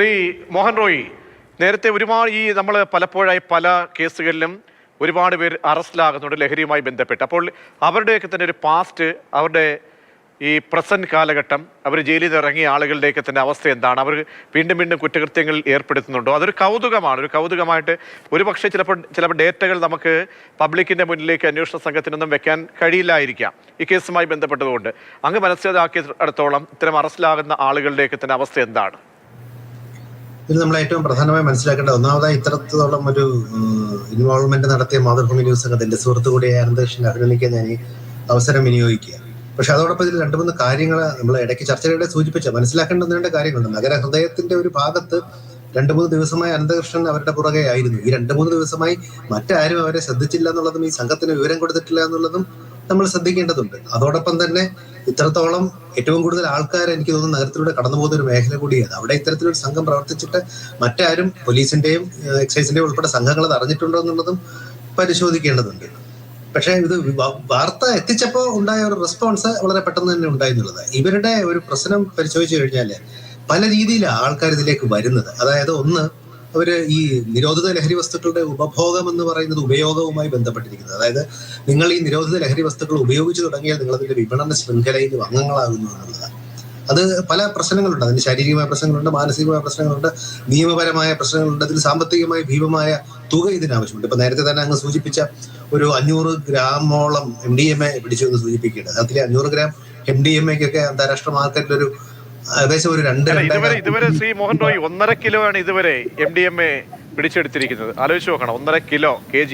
ശ്രീ മോഹൻ റോയി, നേരത്തെ ഒരുപാട് നമ്മൾ പലപ്പോഴായി പല കേസുകളിലും ഒരുപാട് പേർ അറസ്റ്റിലാകുന്നുണ്ട് ലഹരിയുമായി ബന്ധപ്പെട്ട്. അപ്പോൾ അവരുടെയൊക്കെ തന്നെ ഒരു പാസ്റ്റ്, അവരുടെ ഈ പ്രസന്റ് കാലഘട്ടം, അവർ ജയിലിൽ നിന്ന് ഇറങ്ങിയ ആളുകളുടെയൊക്കെ തന്നെ അവസ്ഥ എന്താണ്? അവർ വീണ്ടും വീണ്ടും കുറ്റകൃത്യങ്ങളിൽ ഏർപ്പെടുത്തുന്നുണ്ടോ? അതൊരു കൗതുകമാണ്. ഒരു കൗതുകമായിട്ട് ഒരുപക്ഷെ ചിലപ്പോൾ ഡേറ്റകൾ നമുക്ക് പബ്ലിക്കിൻ്റെ മുന്നിലേക്ക് അന്വേഷണ സംഘത്തിനൊന്നും വെക്കാൻ കഴിയില്ലായിരിക്കാം ഈ കേസുമായി ബന്ധപ്പെട്ടതുകൊണ്ട്. അങ്ങ് മനസ്സിലാക്കിയിടത്തോളം ഇത്തരം അറസ്റ്റിലാകുന്ന ആളുകളുടെയൊക്കെ തന്നെ അവസ്ഥ എന്താണ്? ഇത് നമ്മൾ ഏറ്റവും പ്രധാനമായി മനസ്സിലാക്കേണ്ട ഒന്നാമതായി ഇത്തരത്തോളം ഒരു ഇൻവോൾവ്മെന്റ് നടത്തിയ മാതൃഭൂമി ന്യൂസ് സംഘത്തിന്റെ സുഹൃത്തു കൂടിയായ അനന്തകൃഷ്ണൻ അഭിനന്ദിക്കാൻ ഞാൻ ഈ അവസരം വിനിയോഗിക്കുക. പക്ഷെ അതോടൊപ്പം ഇതിൽ 2-3 കാര്യങ്ങൾ നമ്മൾ ഇടയ്ക്ക് ചർച്ചയുടെ മനസ്സിലാക്കേണ്ട കാര്യങ്ങളുണ്ട്. നഗരഹൃദയത്തിന്റെ ഒരു ഭാഗത്ത് 2-3 ദിവസമായി അനന്തകൃഷ്ണൻ അവരുടെ പുറകെ ആയിരുന്നു. ഈ 2-3 ദിവസമായി മറ്റാരും അവരെ ശ്രദ്ധിച്ചില്ല എന്നുള്ളതും ഈ സംഘത്തിന് വിവരം കൊടുത്തിട്ടില്ല എന്നുള്ളതും നമ്മൾ ശ്രദ്ധിക്കേണ്ടതുണ്ട്. അതോടൊപ്പം തന്നെ ഇത്രത്തോളം ഏറ്റവും കൂടുതൽ ആൾക്കാർ എനിക്ക് തോന്നുന്നു നഗരത്തിലൂടെ കടന്നു പോകുന്ന ഒരു മേഖല കൂടിയാണ്. അവിടെ ഇത്തരത്തിലൊരു സംഘം പ്രവർത്തിച്ചിട്ട് മറ്റാരും പോലീസിന്റെയും എക്സൈസിന്റെയും ഉൾപ്പെടെ സംഘങ്ങൾ അത് അറിഞ്ഞിട്ടുണ്ടോ എന്നുള്ളതും പരിശോധിക്കേണ്ടതുണ്ട്. പക്ഷേ ഇത് വാർത്ത എത്തിച്ചപ്പോൾ ഉണ്ടായ ഒരു റെസ്പോൺസ് വളരെ പെട്ടെന്ന് തന്നെ ഉണ്ടായിരുന്നുള്ളത്. ഇവരുടെ ഒരു പ്രശ്നം പരിശോധിച്ചു കഴിഞ്ഞാൽ പല രീതിയിലാണ് ആൾക്കാർ ഇതിലേക്ക് വരുന്നത്. അതായത് ഒന്ന്, അവര് ഈ നിരോധിത ലഹരി വസ്തുക്കളുടെ ഉപഭോഗം എന്ന് പറയുന്നത് ഉപയോഗവുമായി ബന്ധപ്പെട്ടിരിക്കുന്നത്. അതായത് നിങ്ങൾ ഈ നിരോധിത ലഹരി വസ്തുക്കൾ ഉപയോഗിച്ചു തുടങ്ങിയാൽ നിങ്ങൾ അതിന്റെ വിപണന ശൃംഖലയിൽ അംഗങ്ങളാകുന്നു എന്നുള്ളതാണ്. അത് പല പ്രശ്നങ്ങളുണ്ട്. അതിന് ശാരീരികമായ പ്രശ്നങ്ങളുണ്ട്, മാനസികമായ പ്രശ്നങ്ങളുണ്ട്, നിയമപരമായ പ്രശ്നങ്ങളുണ്ട്, അതിൽ സാമ്പത്തികമായി ഭീമമായ തുക ഇതിനാവശ്യമുണ്ട്. ഇപ്പൊ നേരത്തെ തന്നെ അങ്ങ് സൂചിപ്പിച്ച ഒരു 500 ഗ്രാമോളം MDMA പിടിച്ചു എന്ന് സൂചിപ്പിക്കേണ്ടത്. അതിൽ 500 ഗ്രാം MDMAക്കൊക്കെ അന്താരാഷ്ട്ര മാർക്കറ്റിലൊരു ഏകദേശം ഒരു ഇതുവരെ ശ്രീ മോഹൻ റോയ് 1.5 കിലോ ആണ് ഇതുവരെ MDMA പിടിച്ചെടുത്തിരിക്കുന്നത്. ആലോചിച്ച് നോക്കണം, 1.5 കിലോ kg,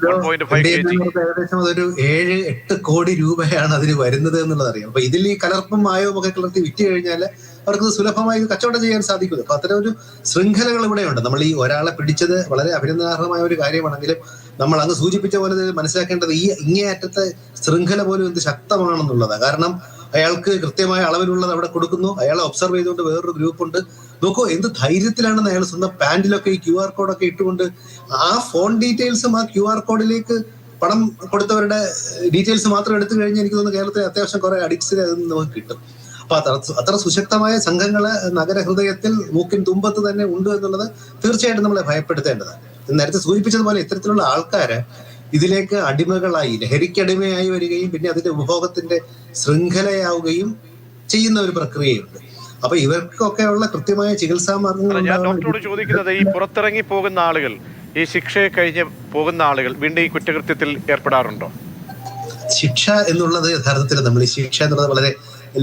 1.5 kg. ഏകദേശം അതൊരു 7-8 കോടി രൂപയാണ് അതിന് വരുന്നത് എന്നുള്ളത് അറിയാം. അപ്പൊ ഇതിൽ ഈ കലർപ്പും മായവും ഒക്കെ കലർത്തി വിറ്റ് കഴിഞ്ഞാൽ അവർക്ക് സുലഭമായി കച്ചവടം ചെയ്യാൻ സാധിക്കും. അപ്പൊ അത്തരം ഒരു ശൃംഖലകൾ ഇവിടെയുണ്ട്. നമ്മൾ ഈ ഒരാളെ പിടിച്ചത് വളരെ അഭിനന്ദനാർഹമായ ഒരു കാര്യമാണെങ്കിലും നമ്മൾ അങ്ങ് സൂചിപ്പിച്ച പോലെ മനസ്സിലാക്കേണ്ടത് ഈ ഇങ്ങേയറ്റത്തെ ശൃംഖല പോലും എന്ത് ശക്തമാണെന്നുള്ളതാണ്. കാരണം അയാൾക്ക് കൃത്യമായ അളവിലുള്ളത് അവിടെ കൊടുക്കുന്നു, അയാളെ ഒബ്സർവ് ചെയ്തുകൊണ്ട് വേറൊരു ഗ്രൂപ്പ് ഉണ്ട്. നോക്കൂ എന്ത് ധൈര്യത്തിലാണെന്ന് അയാൾ സ്വന്തം പാന്റിലൊക്കെ ഈ QR കോഡൊക്കെ ഇട്ടുകൊണ്ട് ആ ഫോൺ ഡീറ്റെയിൽസും ആ QR കോഡിലേക്ക് പണം കൊടുത്തവരുടെ ഡീറ്റെയിൽസ് മാത്രം എടുത്തു കഴിഞ്ഞാൽ എനിക്ക് തോന്നുന്നു കേരളത്തിൽ അത്യാവശ്യം കുറെ അഡിക്ട്സിനെ നമുക്ക് കിട്ടും. അപ്പൊ അത്ര സുശക്തമായ സംഘങ്ങള് നഗരഹൃദയത്തിൽ മൂക്കിൻ തുമ്പത്ത് തന്നെ ഉണ്ട് എന്നുള്ളത് തീർച്ചയായിട്ടും നമ്മളെ ഭയപ്പെടുത്തേണ്ടതാണ്. നേരത്തെ സൂചിപ്പിച്ചതുപോലെ ഇത്തരത്തിലുള്ള ആൾക്കാര് ഇതിലേക്ക് അടിമകളായി, ലഹരിക്ക് അടിമയായി വരികയും പിന്നെ അതിന്റെ ഉപഭോഗത്തിന്റെ ശൃംഖലയാവുകയും ചെയ്യുന്ന ഒരു പ്രക്രിയയുണ്ട്. അപ്പൊ ഇവർക്കൊക്കെയുള്ള കൃത്യമായ ചികിത്സാ മാർഗങ്ങൾ. ഞാൻ ഡോക്ടറോട് ചോദിക്കുന്നത്, ഈ പുറത്തിറങ്ങി പോകുന്ന ആളുകൾ, ഈ ശിക്ഷയെ കഴിഞ്ഞ് പോകുന്ന ആളുകൾ വീണ്ടും ഈ കുറ്റകൃത്യത്തിൽ ഏർപ്പെടാറുണ്ടോ? ശിക്ഷ എന്നുള്ളത് യഥാർത്ഥത്തിൽ നമ്മൾ ഈ ശിക്ഷ എന്നുള്ളത് വളരെ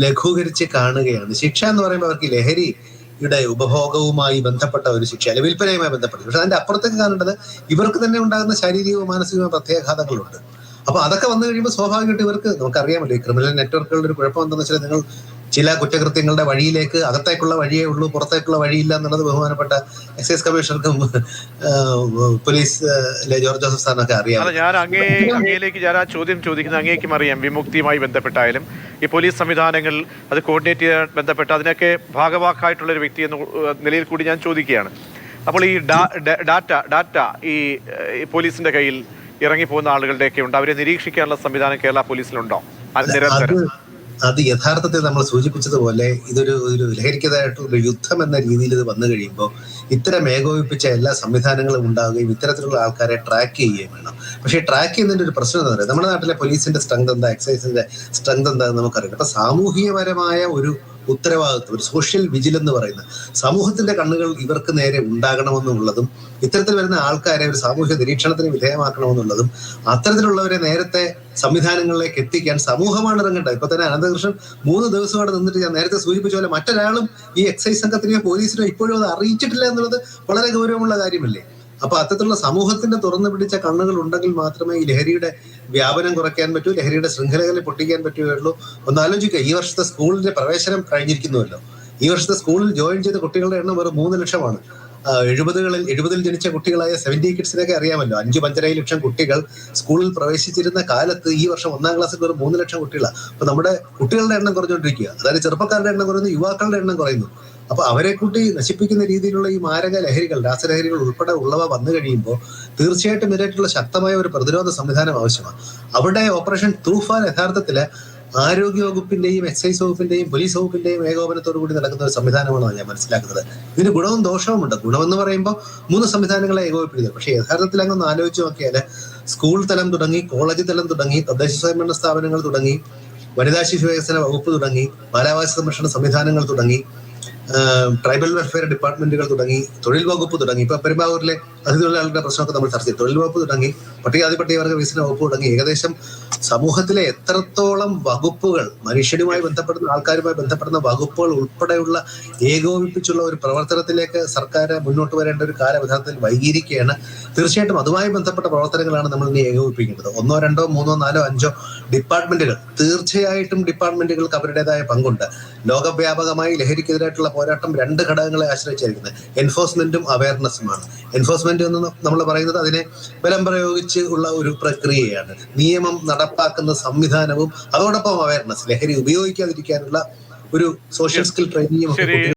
ലഘൂകരിച്ച് കാണുകയാണ്. ശിക്ഷ എന്ന് പറയുമ്പോൾ അവർക്ക് ലഹരിയുടെ ഉപഭോഗവുമായി ബന്ധപ്പെട്ട ഒരു ശിക്ഷ, അല്ലെ വിൽപ്പനയുമായി ബന്ധപ്പെട്ട. പക്ഷെ അതിന്റെ അപ്പുറത്തേക്ക് കാണേണ്ടത് ഇവർക്ക് തന്നെ ഉണ്ടാകുന്ന ശാരീരികവും മാനസികവും പ്രത്യാഘാതങ്ങളുണ്ട്. അപ്പൊ അതൊക്കെ വന്നു കഴിയുമ്പോൾ സ്വാഭാവികമായിട്ട് ഇവർക്ക്, നമുക്കറിയാമല്ലോ ഈ ക്രിമിനൽ നെറ്റ്വർക്കുകളുടെ ഒരു കുഴപ്പം എന്താണെന്ന് വെച്ചാൽ നിങ്ങൾ ചില കുറ്റകൃത്യങ്ങളുടെ വഴിയിലേക്ക് അകത്തേക്കുള്ള വഴിയേ ഉള്ളൂ, പുറത്തേക്കുള്ള വഴിയില്ല എന്നുള്ളത് ബഹുമാനപ്പെട്ട എക്സൈസ് കമ്മീഷണർക്കും പോലീസിലെ ജോർജ് ജോസഫ് സാറിനൊക്കെ അറിയാം. ഞാൻ അങ്ങേലേക്ക് ഞാൻ ആ ചോദ്യം ചോദിക്കുന്നത് അങ്ങേക്കും അറിയാം. വിമുക്തിയുമായി ബന്ധപ്പെട്ടായാലും ഈ പോലീസ് സംവിധാനങ്ങൾ അത് കോർഡിനേറ്റ് ചെയ്യാൻ ബന്ധപ്പെട്ട് അതിനൊക്കെ ഭാഗവാക്കായിട്ടുള്ള ഒരു വ്യക്തി എന്ന നിലയിൽ കൂടി ഞാൻ ചോദിക്കുകയാണ്. അപ്പോൾ ഈ ഡാറ്റ ഈ പോലീസിന്റെ കയ്യിൽ ഇറങ്ങിപ്പോകുന്ന ആളുകളുടെയൊക്കെ ഉണ്ട്, അവരെ നിരീക്ഷിക്കാനുള്ള സംവിധാനം കേരള പോലീസിലുണ്ടോ? അത് യഥാർത്ഥത്തിൽ നമ്മൾ സൂചിപ്പിച്ചതുപോലെ ഇതൊരു ലഹരിക്കതായിട്ടുള്ള യുദ്ധം എന്ന രീതിയിൽ ഇത് വന്നു കഴിയുമ്പോൾ ഇത്തരം ഏകോപിപ്പിച്ച എല്ലാ സംവിധാനങ്ങളും ഉണ്ടാവുകയും ഇത്തരത്തിലുള്ള ആൾക്കാരെ ട്രാക്ക് ചെയ്യുകയും വേണം. പക്ഷേ ട്രാക്ക് ചെയ്യുന്നതിന്റെ ഒരു പ്രശ്നം എന്താ പറയുക, നമ്മുടെ നാട്ടിലെ പോലീസിന്റെ സ്ട്രെങ്ത് എന്താ, എക്സൈസിന്റെ സ്ട്രെങ്ത് എന്താണെന്ന് നമുക്കറിയാം. അപ്പൊ സാമൂഹികപരമായ ഒരു ഉത്തരവാദിത്വം, ഒരു സോഷ്യൽ വിജിൽ എന്ന് പറയുന്നത്, സമൂഹത്തിന്റെ കണ്ണുകൾ ഇവർക്ക് നേരെ ഉണ്ടാകണമെന്നുള്ളതും ഇത്തരത്തിൽ വരുന്ന ആൾക്കാരെ ഒരു സാമൂഹ്യ നിരീക്ഷണത്തിന് വിധേയമാക്കണമെന്നുള്ളതും അത്തരത്തിലുള്ളവരെ നേരത്തെ സംവിധാനങ്ങളിലേക്ക് എത്തിക്കാൻ സമൂഹമാണ് ഇറങ്ങേണ്ടത്. ഇപ്പൊ തന്നെ അനന്തകൃഷ്ണൻ 3 ദിവസം അവിടെ നിന്നിട്ട് ഞാൻ നേരത്തെ സൂചിപ്പിച്ച പോലെ മറ്റൊരാളും ഈ എക്സൈസ് സംഘത്തിനെയോ പോലീസിനോ ഇപ്പോഴും അത് അറിയിച്ചിട്ടില്ല എന്നുള്ളത് വളരെ ഗൗരവമുള്ള കാര്യമല്ലേ. അപ്പൊ അത്തരത്തിലുള്ള സമൂഹത്തിന്റെ തുറന്നു പിടിച്ച കണ്ണുകൾ ഉണ്ടെങ്കിൽ മാത്രമേ ഈ ലഹരിയുടെ വ്യാപനം കുറയ്ക്കാൻ പറ്റൂ, ലഹരിയുടെ ശൃംഖലകളെ പൊട്ടിക്കാൻ പറ്റുകയുള്ളൂ. ഒന്ന് ആലോചിക്കുക, ഈ വർഷത്തെ സ്കൂളിന്റെ പ്രവേശനം കഴിഞ്ഞിരിക്കുന്നുവല്ലോ. ഈ വർഷത്തെ സ്കൂളിൽ ജോയിൻ ചെയ്ത കുട്ടികളുടെ എണ്ണം വെറും 3 ലക്ഷമാണ്. 70-ൽ ജനിച്ച കുട്ടികളായ 70 കിഡ്സിനൊക്കെ അറിയാമല്ലോ. 5-5.5 ലക്ഷം കുട്ടികൾ സ്കൂളിൽ പ്രവേശിച്ചിരുന്ന കാലത്ത് ഈ വർഷം 1-ാം ക്ലാസ്സിൽ വെറും 3 ലക്ഷം കുട്ടികളാണ്. അപ്പൊ നമ്മുടെ കുട്ടികളുടെ എണ്ണം കുറഞ്ഞുകൊണ്ടിരിക്കുക. അതായത് ചെറുപ്പക്കാരുടെ എണ്ണം കുറയുന്നു, യുവാക്കളുടെ എണ്ണം കുറയുന്നു. അപ്പൊ അവരെ കൂട്ടി നശിപ്പിക്കുന്ന രീതിയിലുള്ള ഈ മാരക ലഹരികൾ, രാസലഹരികൾ ഉൾപ്പെടെ ഉള്ളവ വന്നു കഴിയുമ്പോൾ തീർച്ചയായിട്ടും ഇതിനായിട്ടുള്ള ശക്തമായ ഒരു പ്രതിരോധ സംവിധാനം ആവശ്യമാണ്. അവിടെ ഓപ്പറേഷൻ തൂഫാൻ യഥാർത്ഥത്തില് ആരോഗ്യ വകുപ്പിന്റെയും എക്സൈസ് വകുപ്പിന്റെയും പോലീസ് വകുപ്പിന്റെയും ഏകോപനത്തോടു കൂടി നടക്കുന്ന ഒരു സംവിധാനമാണെന്ന് ഞാൻ മനസ്സിലാക്കുന്നത്. ഇതിന് ഗുണവും ദോഷവുമുണ്ട്. ഗുണമെന്ന് പറയുമ്പോൾ 3 സംവിധാനങ്ങളെ ഏകോപിപ്പിക്കുന്നത്. പക്ഷേ യഥാർത്ഥത്തിൽ അങ്ങ് ആലോചിച്ച് നോക്കിയാൽ സ്കൂൾ തലം തുടങ്ങി, കോളേജ് തലം തുടങ്ങി, തദ്ദേശ സ്വയംഭരണ സ്ഥാപനങ്ങൾ തുടങ്ങി, വനിതാ ശിശു വികസന വകുപ്പ് തുടങ്ങി, ബാലാവകാശ സംരക്ഷണ സംവിധാനങ്ങൾ തുടങ്ങി, ട്രൈബൽ വെൽഫെയർ ഡിപ്പാർട്ട്മെന്റുകൾ തുടങ്ങി, തൊഴിൽ വകുപ്പ് തുടങ്ങി, ഇപ്പൊ പെരുമ്പാവൂരിലെ അതിഥിതൊഴിലാളികളുടെ പ്രശ്നമൊക്കെ നമ്മൾ ചർച്ച ചെയ്തു, തൊഴിൽ വകുപ്പ് തുടങ്ങി, പട്ടികജാതി പട്ടികവർഗ വികസന വകുപ്പ് തുടങ്ങി, ഏകദേശം സമൂഹത്തിലെ എത്രത്തോളം വകുപ്പുകൾ, മനുഷ്യനുമായി ബന്ധപ്പെടുന്ന ആൾക്കാരുമായി ബന്ധപ്പെടുന്ന വകുപ്പുകൾ ഉൾപ്പെടെയുള്ള ഏകോപിപ്പിച്ചുള്ള ഒരു പ്രവർത്തനത്തിലേക്ക് സർക്കാർ മുന്നോട്ട് വരേണ്ട ഒരു കാലം യഥാർത്ഥത്തിൽ വൈകിയിരിക്കുകയാണ്. തീർച്ചയായിട്ടും അതുമായി ബന്ധപ്പെട്ട പ്രവർത്തനങ്ങളാണ് നമ്മൾ ഇനി ഏകോപിപ്പിക്കേണ്ടത്. 1, 2, 3, 4, 5 ഡിപ്പാർട്ട്മെന്റുകൾ, തീർച്ചയായിട്ടും ഡിപ്പാർട്ട്മെന്റുകൾക്ക് അവരുടേതായ പങ്കുണ്ട്. ലോകവ്യാപകമായി ലഹരിക്കെതിരായിട്ടുള്ള പോരാട്ടം 2 ഘടകങ്ങളെ ആശ്രയിച്ചിരിക്കുന്നത്, എൻഫോഴ്സ്മെന്റും അവയർനെസ്സുമാണ്. എൻഫോഴ്സ്മെന്റ് എന്ന് നമ്മൾ പറയുന്നത് അതിനെ ബലം പ്രയോഗിച്ച് ഉള്ള ഒരു പ്രക്രിയയാണ്. നിയമം നടപ്പാക്കുന്ന സംവിധാനവും അതോടൊപ്പം അവയർനെസ്, ലഹരി ഉപയോഗിക്കാതിരിക്കാനുള്ള ഒരു സോഷ്യൽ സ്കിൽ ട്രെയിനിങ്ങും